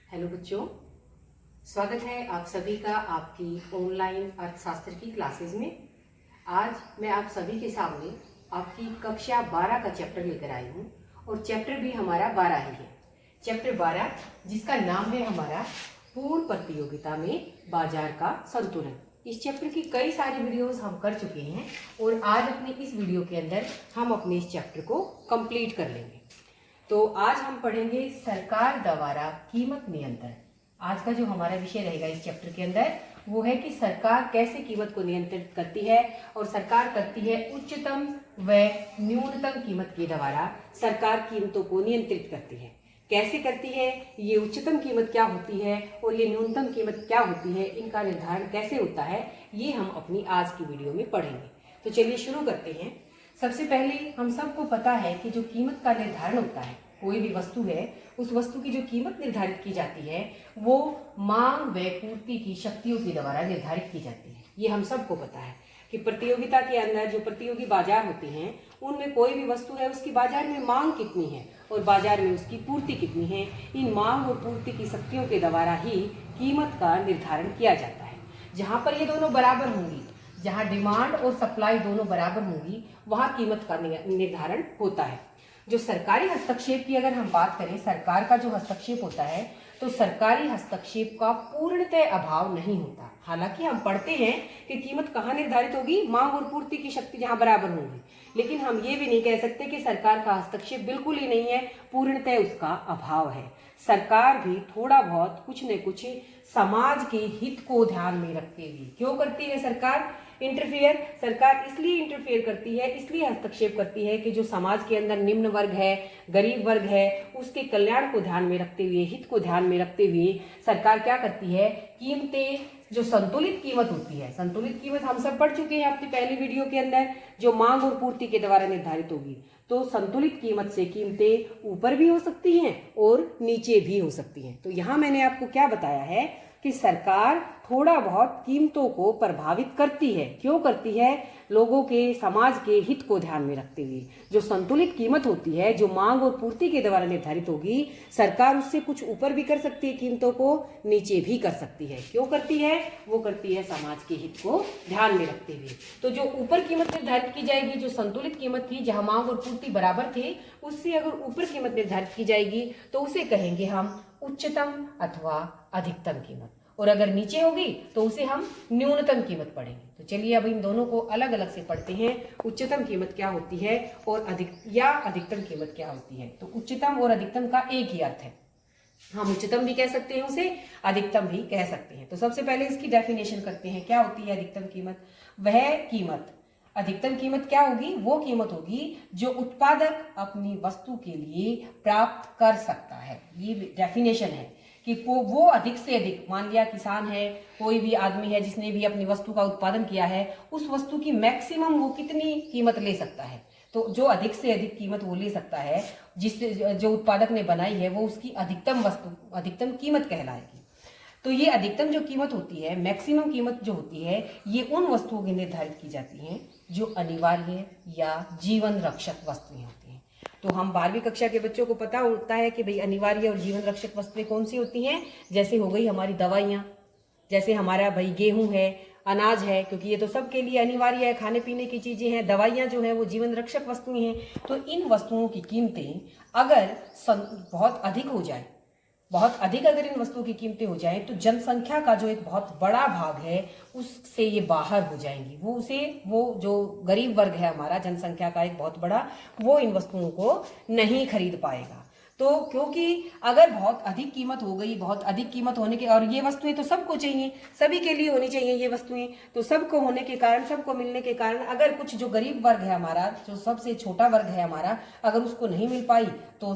Hello बच्चों, स्वागत है आप सभी का आपकी ऑनलाइन अर्थशास्त्र की क्लासेस में। आज मैं आप सभी के सामने आपकी कक्षा 12 का चैप्टर लेकर आई हूँ और चैप्टर भी हमारा 12 ही है। चैप्टर 12 जिसका नाम है हमारा पूर्ण प्रतियोगिता में बाजार का संतुलन। इस चैप्टर की कई सारी वीडियोस हम कर चुके हैं और आज अपने इस वीडियो के अंदर हम अपने इस चैप्टर को कंप्लीट कर लेंगे। तो आज हम पढ़ेंगे सरकार द्वारा कीमत नियंत्रण। आज का जो हमारा विषय रहेगा इस चैप्टर के अंदर वो है कि सरकार कैसे कीमत को नियंत्रित करती है और सरकार करती है उच्चतम व न्यूनतम कीमत के द्वारा सरकार कीमतों को नियंत्रित करती है। कैसे करती है, ये उच्चतम कीमत क्या होती है और ये न्यूनतम कीमत क्या होती है, इनका निर्धारण कैसे होता है, ये हम अपनी आज की वीडियो में पढ़ेंगे। तो चलिए शुरू करते हैं। सबसे पहले हम सबको पता है कि जो कीमत का निर्धारण होता है, कोई भी वस्तु है उस वस्तु की जो कीमत निर्धारित की जाती है वो मांग व पूर्ति की शक्तियों के द्वारा निर्धारित की जाती है। ये हम सबको पता है कि प्रतियोगिता के अंदर जो प्रतियोगी बाजार होते हैं उनमें कोई भी वस्तु है उसकी बाजार में मांग कितनी है और बाजार में उसकी पूर्ति कितनी है, इन मांग और पूर्ति की शक्तियों के द्वारा ही कीमत का निर्धारण किया जाता है। जहाँ पर ये दोनों बराबर होंगी, जहाँ डिमांड और सप्लाई दोनों बराबर होंगी, वहाँ कीमत का निर्धारण होता है। जो सरकारी हस्तक्षेप की अगर हम बात करें, सरकार का जो हस्तक्षेप होता है तो सरकारी हस्तक्षेप का पूर्णतः अभाव नहीं होता। हालांकि हम पढ़ते हैं कि कीमत कहाँ निर्धारित होगी, मांग और पूर्ति की शक्ति जहाँ बराबर होंगी, लेकिन हम ये भी नहीं कह सकते कि सरकार का हस्तक्षेप बिल्कुल ही नहीं है, पूर्णतः उसका अभाव है। सरकार भी थोड़ा बहुत कुछ न कुछ समाज के हित को ध्यान में रखते हुए क्यों करती है सरकार इंटरफेयर। सरकार इसलिए इंटरफेयर करती है, इसलिए हस्तक्षेप करती है कि जो समाज के अंदर निम्न वर्ग है, गरीब वर्ग है, उसके कल्याण को ध्यान में रखते हुए, हित को ध्यान में रखते हुए सरकार क्या करती है, कीमतें जो संतुलित कीमत होती है, संतुलित कीमत हम सब पढ़ चुके हैं अपनी पहली वीडियो के अंदर, जो मांग और पूर्ति के द्वारा निर्धारित होगी। तो संतुलित कीमत से कीमतें ऊपर भी हो सकती हैं और नीचे भी हो सकती हैं। तो यहाँ मैंने आपको क्या बताया है कि सरकार थोड़ा बहुत कीमतों को प्रभावित करती है। क्यों करती है? लोगों के, समाज के हित को ध्यान में रखते हुए। जो संतुलित कीमत होती है, जो मांग और पूर्ति के द्वारा निर्धारित होगी, सरकार उससे कुछ ऊपर भी कर सकती है, कीमतों को नीचे भी कर सकती है। क्यों करती है? वो करती है समाज के हित को ध्यान में रखते हुए। तो जो ऊपर कीमत निर्धारित की जाएगी, जो संतुलित कीमत थी, जहां मांग और पूर्ति बराबर थे, उससे अगर ऊपर कीमत निर्धारित की जाएगी तो उसे कहेंगे हम उच्चतम अथवा अधिकतम कीमत, और अगर नीचे होगी तो उसे हम न्यूनतम कीमत पढ़ेंगे। तो चलिए अब इन दोनों को अलग अलग से पढ़ते हैं। उच्चतम कीमत क्या होती है और अधिकतम कीमत क्या होती है। तो उच्चतम और अधिकतम का एक ही अर्थ है, हम उच्चतम भी कह सकते हैं, उसे अधिकतम भी कह सकते हैं। तो सबसे पहले इसकी डेफिनेशन करते हैं। क्या होती है अधिकतम कीमत? वह कीमत, अधिकतम कीमत क्या होगी? वो कीमत होगी जो उत्पादक अपनी वस्तु के लिए प्राप्त कर सकता है। ये डेफिनेशन है कि वो अधिक से अधिक, मान लिया किसान है, कोई भी आदमी है जिसने भी अपनी वस्तु का उत्पादन किया है, उस वस्तु की मैक्सिमम वो कितनी कीमत ले सकता है। तो जो अधिक से अधिक कीमत वो ले सकता है, जिससे जो उत्पादक ने बनाई है, वो उसकी अधिकतम वस्तु, अधिकतम कीमत कहलाएगी। तो ये अधिकतम जो कीमत होती है, मैक्सिमम कीमत जो होती है, ये उन वस्तुओं की निर्धारित की जाती हैं जो अनिवार्य या जीवन रक्षक वस्तुएं होती हैं। तो हम 12वीं कक्षा के बच्चों को पता होता है कि भाई अनिवार्य और जीवन रक्षक वस्तुएं कौन सी होती हैं। जैसे हो गई हमारी दवाइयाँ, जैसे हमारा भाई गेहूं है, अनाज है, क्योंकि ये तो सबके लिए अनिवार्य है, खाने पीने की चीजें हैं। दवाइयाँ जो हैं वो जीवन रक्षक वस्तुएं हैं। तो इन वस्तुओं की कीमतें अगर बहुत अधिक हो जाए, बहुत अधिक अगर इन वस्तुओं की कीमतें हो जाएं, तो जनसंख्या का जो एक बहुत बड़ा भाग है उससे ये बाहर हो जाएंगी। वो जो गरीब वर्ग है हमारा, जनसंख्या का एक बहुत बड़ा, वो इन वस्तुओं को नहीं खरीद पाएगा। तो क्योंकि अगर बहुत अधिक कीमत हो गई, बहुत अधिक कीमत होने के, और ये वस्तुएं तो सबको चाहिए, सभी के लिए होनी चाहिए ये वस्तुएं, तो सबको होने के कारण, सबको मिलने के कारण, अगर कुछ जो गरीब वर्ग है हमारा, जो सबसे छोटा वर्ग है हमारा, अगर उसको नहीं मिल पाई तो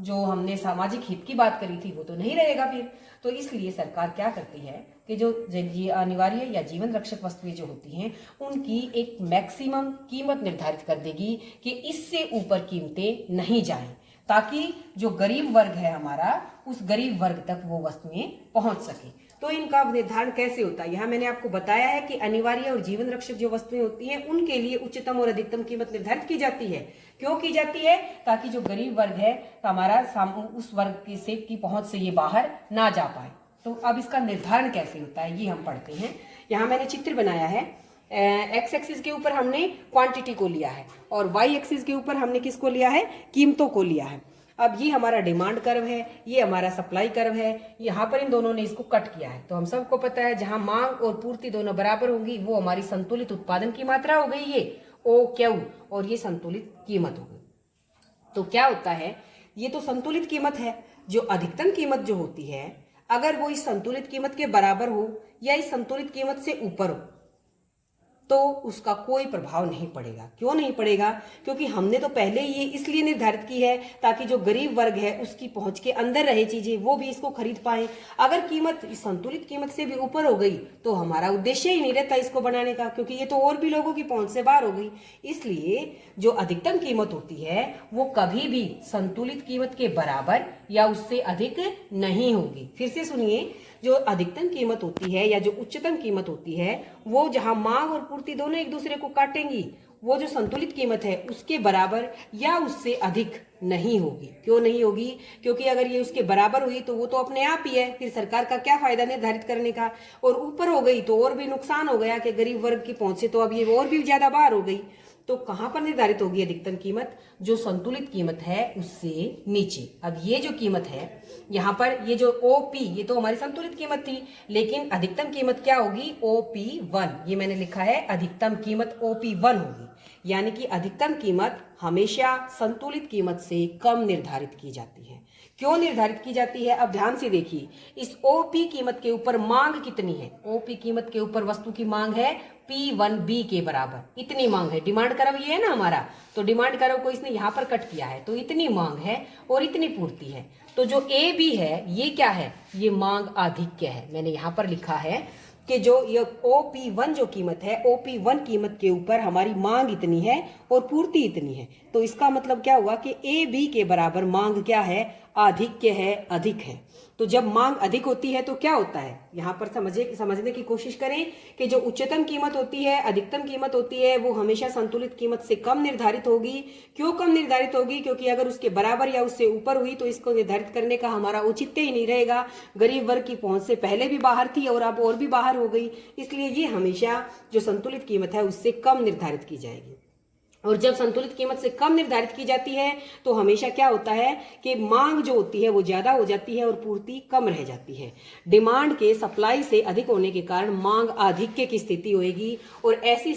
जो हमने सामाजिक हित की बात करी थी वो तो नहीं रहेगा फिर। तो इसलिए सरकार क्या करती है कि जो अनिवार्य या जीवन रक्षक वस्तुएं जो होती हैं उनकी एक मैक्सिमम कीमत निर्धारित कर देगी कि इससे ऊपर कीमतें नहीं जाएं, ताकि जो गरीब वर्ग है हमारा, उस गरीब वर्ग तक वो वस्तुएं पहुंच सके। तो इनका निर्धारण कैसे होता है? यहाँ मैंने आपको बताया है कि अनिवार्य और जीवन रक्षक जो वस्तुएं होती हैं उनके लिए उच्चतम और अधिकतम कीमत निर्धारित की जाती है। क्यों की जाती है? ताकि जो गरीब वर्ग है हमारा उस वर्ग की पहुंच से ये बाहर ना जा पाए। तो अब इसका निर्धारण कैसे होता है ये हम पढ़ते हैं। यहाँ मैंने चित्र बनाया है। एक्स एक्सिस के ऊपर हमने क्वांटिटी को लिया है और वाई एक्सिस के ऊपर हमने किसको लिया है? कीमतों को लिया है। अब ये हमारा डिमांड कर्व है, ये हमारा सप्लाई कर्व है। यहाँ पर इन दोनों ने इसको कट किया है। तो हम सबको पता है जहां मांग और पूर्ति दोनों बराबर होंगी वो हमारी संतुलित उत्पादन की मात्रा हो गई, ये ओ क्यू, और ये संतुलित कीमत हो गई। तो क्या होता है? ये तो संतुलित कीमत है। जो अधिकतम कीमत जो होती है, अगर वो इस संतुलित कीमत के बराबर हो या इस संतुलित कीमत से ऊपर हो तो उसका कोई प्रभाव नहीं पड़ेगा। क्यों नहीं पड़ेगा? क्योंकि हमने तो पहले ही ये इसलिए निर्धारित की है ताकि जो गरीब वर्ग है उसकी पहुंच के अंदर रहे चीजें, वो भी इसको खरीद पाए। अगर कीमत इस संतुलित कीमत से भी ऊपर हो गई तो हमारा उद्देश्य ही नहीं रहता इसको बनाने का, क्योंकि ये तो और भी लोगों की पहुंच से बाहर हो गई। इसलिए जो अधिकतम कीमत होती है वो कभी भी संतुलित कीमत के बराबर या उससे अधिक नहीं होगी। फिर से सुनिए, जो अधिकतम कीमत होती है या जो उच्चतम कीमत होती है वो जहां मांग और पूर्ति दोनों एक दूसरे को काटेंगी, वो जो संतुलित कीमत है उसके बराबर या उससे अधिक नहीं होगी। क्यों नहीं होगी? क्योंकि अगर ये उसके बराबर हुई तो वो तो अपने आप ही है, फिर सरकार का क्या फायदा निर्धारित करने का। और ऊपर हो गई तो और भी नुकसान हो गया कि गरीब वर्ग की पहुंच से तो अब ये और भी ज्यादा बाहर हो गई। तो कहां पर निर्धारित होगी अधिकतम कीमत? जो संतुलित कीमत है उससे नीचे। अब ये जो कीमत है यहाँ पर, ये जो OP, ये तो हमारी संतुलित कीमत थी, लेकिन अधिकतम कीमत क्या होगी? OP1। ये मैंने लिखा है, अधिकतम कीमत OP1 होगी। यानी कि अधिकतम कीमत हमेशा संतुलित कीमत से कम निर्धारित की जाती है। क्यों निर्धारित की जाती है? अब ध्यान से देखिए, इस OP कीमत के ऊपर मांग कितनी है? OP कीमत के ऊपर वस्तु की मांग है P1B के बराबर। इतनी मांग है। डिमांड कर्व ये है ना हमारा, तो डिमांड कर्व को इसने यहाँ पर कट किया है, तो इतनी मांग है और इतनी पूर्ति है। तो जो AB है ये क्या है? ये मांग आधिक्य है। मैंने यहाँ पर लिखा है कि जो ये OP1 जो कीमत है, OP1 कीमत के ऊपर हमारी मांग इतनी है और पूर्ति इतनी है। तो इसका मतलब क्या हुआ कि AB के बराबर मांग क्या है? आधिक्य है, अधिक है। तो जब मांग अधिक होती है तो क्या होता है? यहाँ पर समझने की कोशिश करें कि जो उच्चतम कीमत होती है, अधिकतम कीमत होती है, वो हमेशा संतुलित कीमत से कम निर्धारित होगी। क्यों कम निर्धारित होगी? क्योंकि अगर उसके बराबर या उससे ऊपर हुई तो इसको निर्धारित करने का हमारा औचित्य ही नहीं रहेगा। गरीब वर्ग की पहुंच से पहले भी बाहर थी और अब और भी बाहर हो गई, इसलिए ये हमेशा जो संतुलित कीमत है उससे कम निर्धारित की जाएगी। और जब संतुलित कीमत से कम निर्धारित की जाती है तो हमेशा क्या होता है कि मांग जो होती है वो ज्यादा हो जाती है और पूर्ति कम रह जाती है। डिमांड के सप्लाई से अधिक होने के कारण मांग आधिक्य की स्थिति होगी। और ऐसी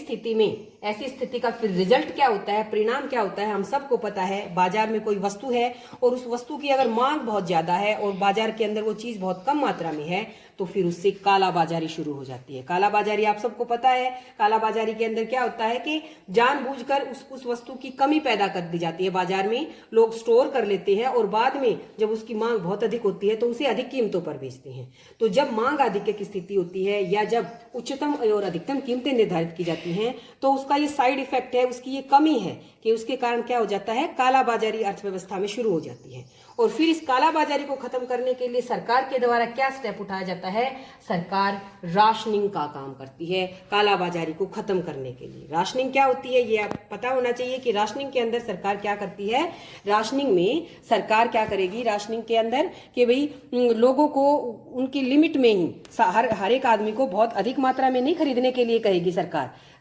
स्थिति का फिर रिजल्ट क्या होता है, परिणाम क्या होता है? हम सबको पता है, बाजार में कोई वस्तु है और उस वस्तु की अगर मांग बहुत ज्यादा है और बाजार के अंदर वो चीज बहुत कम मात्रा में है तो फिर उससे कालाबाजारी शुरू हो जाती है। कालाबाजारी आप सबको पता है। कालाबाजारी के अंदर क्या होता है कि जानबूझकर उस वस्तु की कमी पैदा कर दी जाती है। बाजार में लोग स्टोर कर लेते हैं और बाद में जब उसकी मांग बहुत अधिक होती है तो उसे अधिक कीमतों पर बेचते हैं। तो जब मांग आधिक्य की स्थिति होती है या जब उच्चतम और अधिकतम कीमतें निर्धारित की जाती हैं तो उसका ये साइड इफेक्ट है, उसकी ये कमी है कि उसके कारण क्या हो जाता है? कालाबाजारी अर्थव्यवस्था में शुरू हो जाती है। और फिर इस कालाबाजारी को खत्म करने के लिए सरकार के द्वारा क्या स्टेप उठाया जाता है? सरकार राशनिंग का काम करती है कालाबाजारी को खत्म करने के लिए। राशनिंग क्या होती है ये आप पता होना चाहिए कि राशनिंग के अंदर सरकार क्या करती है। राशनिंग में सरकार क्या करेगी? राशनिंग के अंदर कि भाई लोगों को उनकी लिमिट में ही हर एक आदमी को बहुत अधिक मात्रा में नहीं खरीदने के लिए कहेगी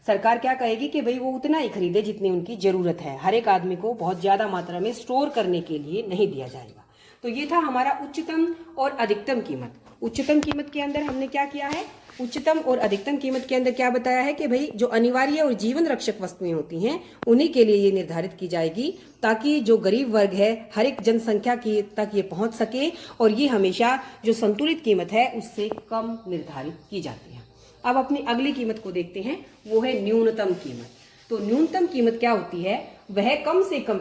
सरकार क्या कहेगी कि भाई वो उतना ही खरीदे जितनी उनकी जरूरत है। हर एक आदमी को बहुत ज्यादा मात्रा में स्टोर करने के लिए नहीं दिया जाएगा। तो ये था हमारा उच्चतम और अधिकतम कीमत। उच्चतम कीमत के अंदर हमने क्या किया है? उच्चतम और अधिकतम कीमत के अंदर क्या बताया है कि भाई जो अनिवार्य और जीवन रक्षक वस्तुएं होती हैं उन्हीं के लिए ये निर्धारित की जाएगी ताकि जो गरीब वर्ग है हर एक जनसंख्या की तक ये पहुंच सके। और ये हमेशा जो संतुलित कीमत है उससे कम निर्धारित की जाती है। अब अपनी अगली कीमत को देखते हैं, वो है न्यूनतम कीमत। तो न्यूनतम कीमत क्या होती है? वह कम से कम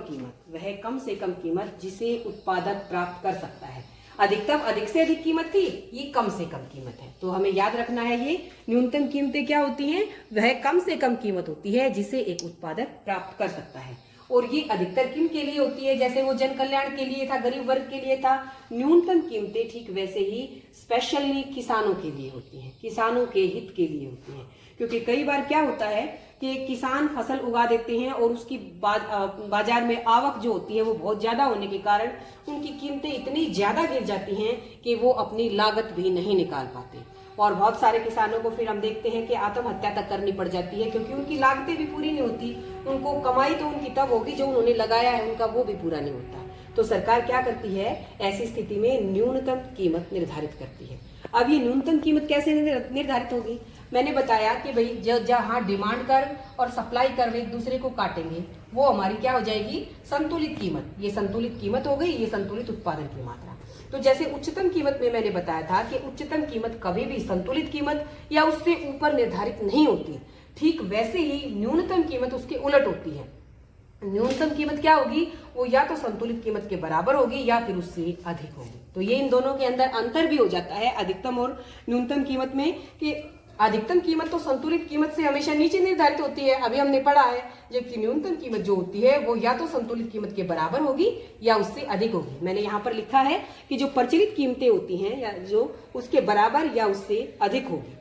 कीमत जिसे उत्पादक प्राप्त कर सकता है। अधिकतम अधिक से अधिक कीमत थी, ये कम से कम कीमत है। तो हमें याद रखना है ये न्यूनतम कीमतें क्या होती हैं? वह कम से कम कीमत होती है जिसे एक उत्पादक प्राप्त कर सकता है। और ये अधिकतर किन के लिए होती है? जैसे वो जन कल्याण के लिए था, गरीब वर्ग के लिए था। न्यूनतम कीमतें ठीक वैसे ही स्पेशली किसानों के लिए होती हैं, किसानों के हित के लिए होती हैं। क्योंकि कई बार क्या होता है कि किसान फसल उगा देते हैं और उसकी बाजार में आवक जो होती है वो बहुत ज्यादा होने के कारण उनकी कीमतें इतनी ज्यादा गिर जाती हैं कि वो अपनी लागत भी नहीं निकाल पाते, और बहुत सारे किसानों को फिर हम देखते हैं कि आत्महत्या तक करनी पड़ जाती है, क्योंकि उनकी लागतें भी पूरी नहीं होती। उनको कमाई तो उनकी तब होगी जो उन्होंने लगाया है, उनका वो भी पूरा नहीं होता। तो सरकार क्या करती है ऐसी स्थिति में? न्यूनतम कीमत निर्धारित करती है। अब ये न्यूनतम कीमत कैसे निर्धारित होगी? मैंने बताया कि भाई जहाँ डिमांड कर्व और सप्लाई कर्व एक दूसरे को काटेंगे वो हमारी क्या हो जाएगी? संतुलित कीमत। ये संतुलित कीमत हो गई, ये संतुलित उत्पादन की मात्रा। तो जैसे उच्चतम कीमत में मैंने बताया था कि उच्चतम कीमत कभी भी संतुलित कीमत या उससे ऊपर निर्धारित नहीं होती, ठीक वैसे ही न्यूनतम कीमत उसके उलट होती है। न्यूनतम कीमत क्या होगी? वो या तो संतुलित कीमत के बराबर होगी या फिर उससे अधिक होगी। तो ये इन दोनों के अंदर अंतर भी हो जाता है अधिकतम और न्यूनतम कीमत में, कि अधिकतम कीमत तो संतुलित कीमत से हमेशा नीचे निर्धारित होती है, अभी हमने पढ़ा है, जबकि न्यूनतम कीमत जो होती है वो या तो संतुलित कीमत के बराबर होगी या उससे अधिक होगी। मैंने यहाँ पर लिखा है कि जो प्रचलित कीमतें होती हैं या जो उसके बराबर या उससे अधिक होगी।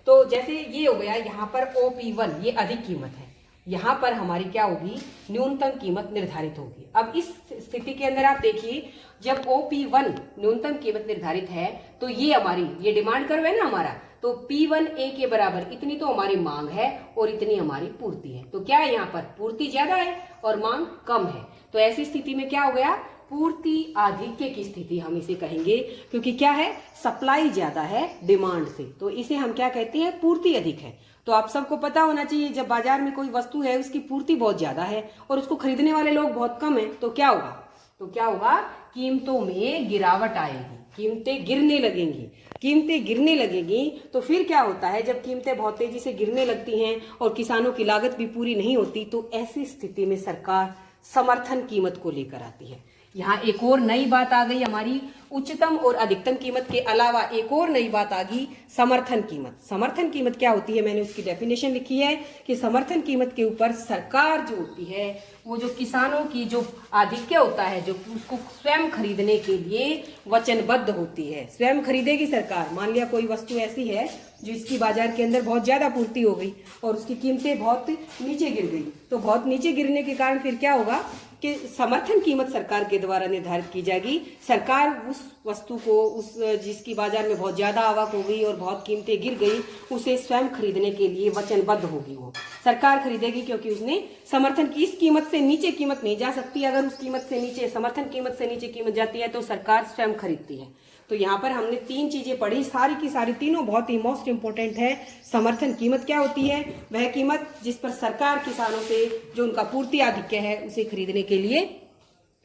तो जैसे ये हो गया, यहाँ पर OP1 ये अधिक कीमत है, यहाँ पर हमारी क्या होगी? न्यूनतम कीमत निर्धारित होगी। अब इस स्थिति के अंदर आप देखिए, जब OP1 न्यूनतम कीमत निर्धारित है तो ये हमारी ये डिमांड कर्व है ना हमारा, तो P1A के बराबर इतनी तो हमारी मांग है और इतनी हमारी पूर्ति है। तो क्या है यहाँ पर? पूर्ति ज्यादा है और मांग कम है। तो ऐसी स्थिति में क्या हो गया? पूर्ति आधिक्य की स्थिति हम इसे कहेंगे, क्योंकि क्या है? सप्लाई ज्यादा है डिमांड से, तो इसे हम क्या कहते हैं? पूर्ति अधिक है। तो आप सबको पता होना चाहिए, जब बाजार में कोई वस्तु है उसकी पूर्ति बहुत ज्यादा है और उसको खरीदने वाले लोग बहुत कम है, तो क्या होगा? कीमतों में गिरावट आएगी, कीमतें गिरने लगेंगी। कीमतें गिरने लगेंगी तो फिर क्या होता है? जब कीमतें बहुत तेजी से गिरने लगती हैं और किसानों की लागत भी पूरी नहीं होती, तो ऐसी स्थिति में सरकार समर्थन कीमत को लेकर आती है। यहाँ एक और नई बात आ गई हमारी, उच्चतम और अधिकतम कीमत के अलावा एक और नई बात आ गई, समर्थन कीमत। समर्थन कीमत क्या होती है? मैंने उसकी डेफिनेशन लिखी है कि समर्थन कीमत के ऊपर सरकार जो होती है वो जो किसानों की जो आधिक्य होता है, जो उसको स्वयं खरीदने के लिए वचनबद्ध होती है, स्वयं खरीदेगी सरकार। मान लिया कोई वस्तु ऐसी है जो इसकी बाजार के अंदर बहुत ज्यादा पूर्ति हो गई और उसकी कीमतें बहुत नीचे गिर गई, तो बहुत नीचे गिरने के कारण फिर क्या होगा कि समर्थन कीमत सरकार के द्वारा निर्धारित की जाएगी। सरकार उस वस्तु को, उस जिसकी बाजार में बहुत ज्यादा आवक हो गई और बहुत कीमतें गिर गई, उसे स्वयं खरीदने के लिए वचनबद्ध होगी। वो सरकार खरीदेगी क्योंकि उसने समर्थन की इस कीमत से नीचे कीमत नहीं जा सकती। अगर उस कीमत से नीचे, समर्थन कीमत से नीचे कीमत जाती है तो सरकार स्वयं खरीदती है। तो यहाँ पर हमने तीन चीजें पढ़ी, सारी की सारी तीनों बहुत ही मोस्ट इंपोर्टेंट है। समर्थन कीमत क्या होती है? वह कीमत जिस पर सरकार किसानों से जो उनका पूर्ति आधिक्य है उसे खरीदने के लिए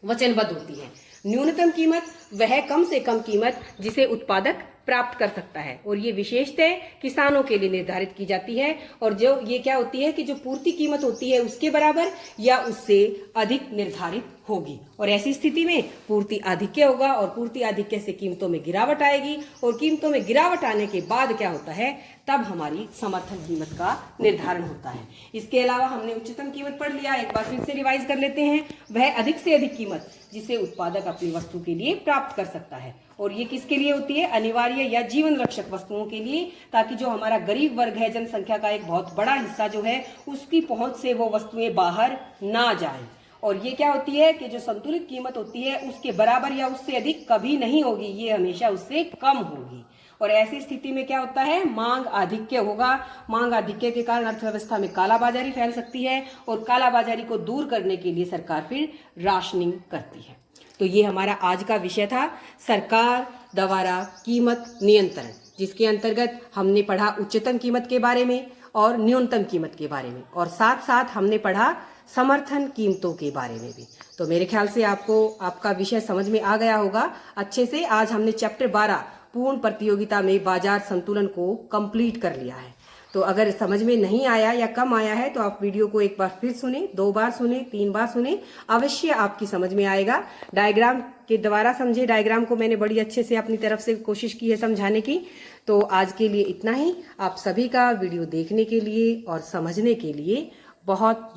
वचनबद्ध होती है। न्यूनतम कीमत वह कम से कम कीमत जिसे उत्पादक प्राप्त कर सकता है, और ये विशेषतः किसानों के लिए निर्धारित की जाती है। और जो ये क्या होती है कि जो पूर्ति कीमत होती है उसके बराबर या उससे अधिक निर्धारित होगी, और ऐसी स्थिति में पूर्ति आधिक्य होगा और पूर्ति आधिक्य से कीमतों में गिरावट आएगी, और कीमतों में गिरावट आने के बाद क्या होता है? तब हमारी समर्थन कीमत का निर्धारण होता है। इसके अलावा हमने उच्चतम कीमत पढ़ लिया, एक बार फिर से रिवाइज कर लेते हैं। वह अधिक से अधिक कीमत जिसे उत्पादक अपनी वस्तु के लिए प्राप्त कर सकता है, और ये किसके लिए होती है? अनिवार्य या जीवन रक्षक वस्तुओं के लिए, ताकि जो हमारा गरीब वर्ग है, जनसंख्या का एक बहुत बड़ा हिस्सा जो है, उसकी पहुंच से वो वस्तुएं बाहर ना जाए। और ये क्या होती है कि जो संतुलित कीमत होती है उसके बराबर या उससे अधिक कभी नहीं होगी, ये हमेशा उससे कम होगी। और ऐसी स्थिति में क्या होता है? मांग आधिक्य होगा। मांग आधिक्य के कारण अर्थव्यवस्था में कालाबाजारी फैल सकती है, और कालाबाजारी को दूर करने के लिए सरकार फिर राशनिंग करती है। तो ये हमारा आज का विषय था, सरकार द्वारा कीमत नियंत्रण, जिसके अंतर्गत हमने पढ़ा उच्चतम कीमत के बारे में और न्यूनतम कीमत के बारे में, और साथ साथ हमने पढ़ा समर्थन कीमतों के बारे में भी। तो मेरे ख्याल से आपको आपका विषय समझ में आ गया होगा अच्छे से। आज हमने चैप्टर 12 पूर्ण प्रतियोगिता में बाजार संतुलन को कंप्लीट कर लिया है। तो अगर समझ में नहीं आया या कम आया है तो आप वीडियो को एक बार फिर सुने, 2 बार सुने, 3 बार सुने, अवश्य आपकी समझ में आएगा। डायग्राम के द्वारा समझे, डायग्राम को मैंने बड़ी अच्छे से अपनी तरफ से कोशिश की है समझाने की। तो आज के लिए इतना ही। आप सभी का वीडियो देखने के लिए और समझने के लिए बहुत बहुत